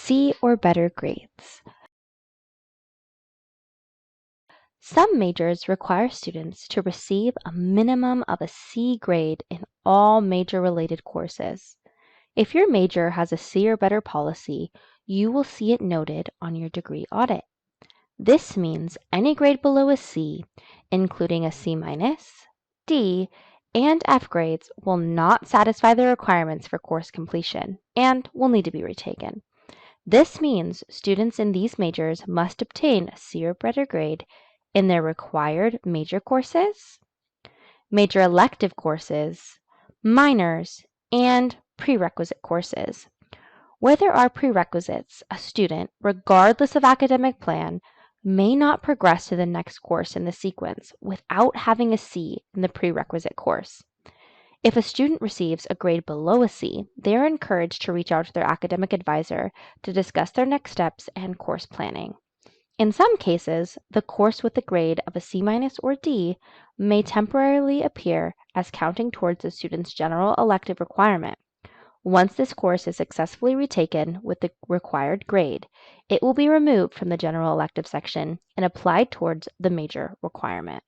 C or better grades. Some majors require students to receive a minimum of a C grade in all major-related courses. If your major has a C or better policy, you will see it noted on your degree audit. This means any grade below a C, including a C-, D, and F grades, will not satisfy the requirements for course completion and will need to be retaken. This means students in these majors must obtain a C or better grade in their required major courses, major elective courses, minors, and prerequisite courses. Where there are prerequisites, a student, regardless of academic plan, may not progress to the next course in the sequence without having a C in the prerequisite course. If a student receives a grade below a C, they are encouraged to reach out to their academic advisor to discuss their next steps and course planning. In some cases, the course with a grade of a C- or D may temporarily appear as counting towards the student's general elective requirement. Once this course is successfully retaken with the required grade, it will be removed from the general elective section and applied towards the major requirement.